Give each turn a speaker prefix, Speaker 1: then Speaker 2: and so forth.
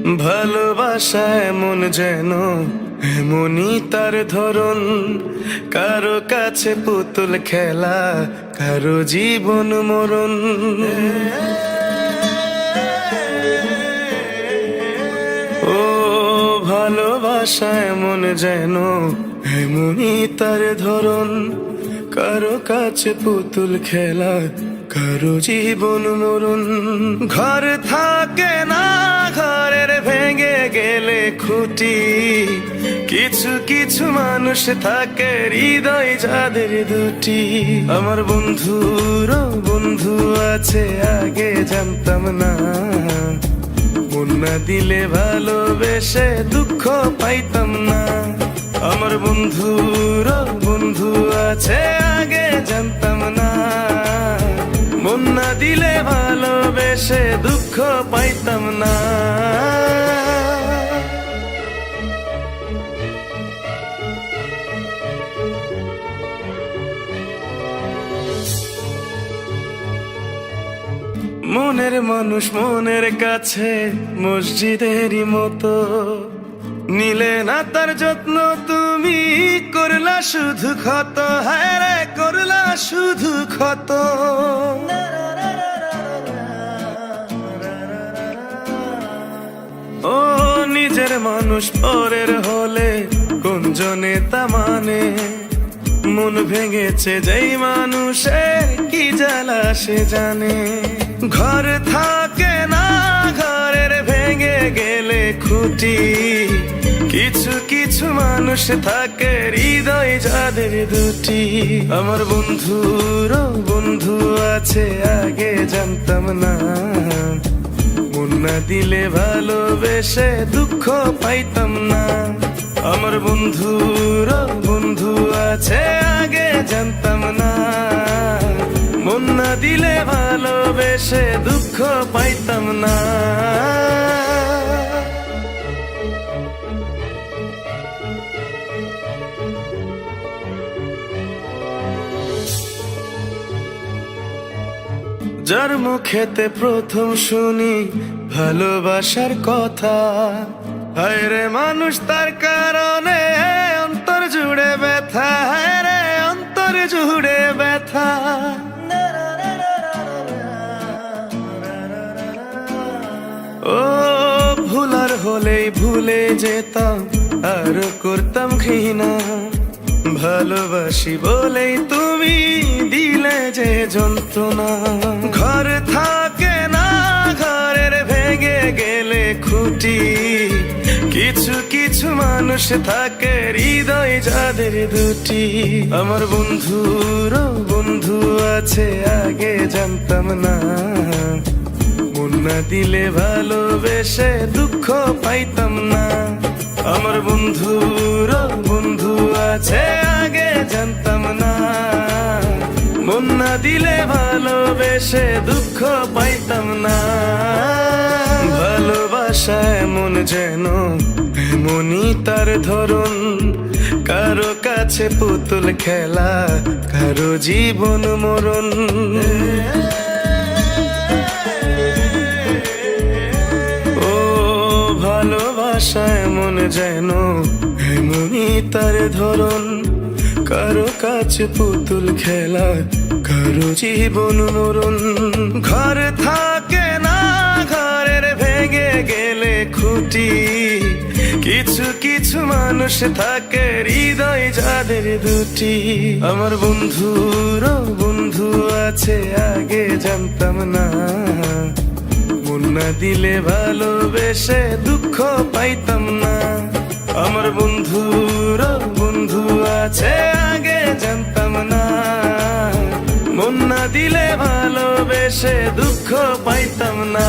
Speaker 1: ভালোবাসা এমন যেন এমনই তার ধরন, কারো কাছে পুতুল খেলা, কারো জীবন মরণ। ও ভালোবাসা এমন যেন এমনই তার ধরন, কারো কাছে পুতুল খেলা, কারো জীবন মরণ। ঘর থাকে না, ঘরের ভেঙে গেলে খুঁটি, কিছু কিছু মানুষ থাকে হৃদয় যাদের দুটি। আমার বন্ধুর বন্ধু আছে আগে জানতাম না, মন না দিলে ভালোবেসে দুঃখ পাইতাম না। আমার বন্ধুর বন্ধু আছে আগে জানতাম না, মন না দিলে ভালোবেসে দুঃখ পাইতাম না। মনের মানুষ মনের কাছে মসজিদেরই মতো, নিলে না তার যত্ন তুমি করলা শুধু ক্ষত। হায় রে করলা শুধু ক্ষত। ও নিজের মানুষ পরের হলে কোন জনে তা মানে, মন ভেঙেছে যেই মানুষের কি জ্বালা সে জানে। ঘর থাকে না, ঘরের ভেঙে গেলে খুঁটি, কিছু কিছু মানুষ থাকে হৃদয় যাদের দুটি। আমার বন্ধুর বন্ধু আছে আগে জানতাম না, মন না দিলে ভালোবেসে দুঃখ পাইতাম না। আমার বন্ধুর বন্ধু আছে আগে জানতাম না, মন না দিলে ভালোবেসে দুঃখ পাইতাম না। যার মুখেতে প্রথম শুনি ভালোবাসার কথা, হায় রে মানুষ তার কারণে অন্তর জুড়ে ব্যথা। হায় রে অন্তর জুড়ে ব্যথা। ও ভুলার হলেই ভুলে যেতাম, আর করতাম ঘৃণা। ভালোবাসি বলেই তুমি দিলে যে যন্ত্রণা। ঘর থাকে না, ঘরের ভেঙে গেলে খুঁটি, কিছু কিছু মানুষ থাকে হৃদয় যাদের দুটি। আমার বন্ধুর বন্ধু আছে আগে জানতাম না, মন না দিলে ভালোবেসে দুঃখ পাইতাম না। আমার বন্ধুর বন্ধু আছে আগে জানতাম না, মন না দিলে ভালোবেসে দুঃখ পাইতাম না। ভালোবাসা এমন যেন এমনই তার ধরন, কারো কাছে পুতুল খেলা, কারো জীবন মরণ। ভালোবাসা এমন যেন এমনই তার ধরন, কারো কাছে পুতুল খেলা, কারো জীবন মরণ। ঘর থাকে না, ঘরের ভেঙে গেলে খুঁটি, কিছু কিছু মানুষ থাকে হৃদয় যাদের দুটি। আমার বন্ধুর বন্ধু আছে আগে জানতাম না, মন না দিলে ভালোবেসে দুঃখ পাইতাম না। আমার বন্ধুর বন্ধু আছে আগে জানতাম না, মন না দিলে ভালোবেসে দুঃখ পাইতাম না।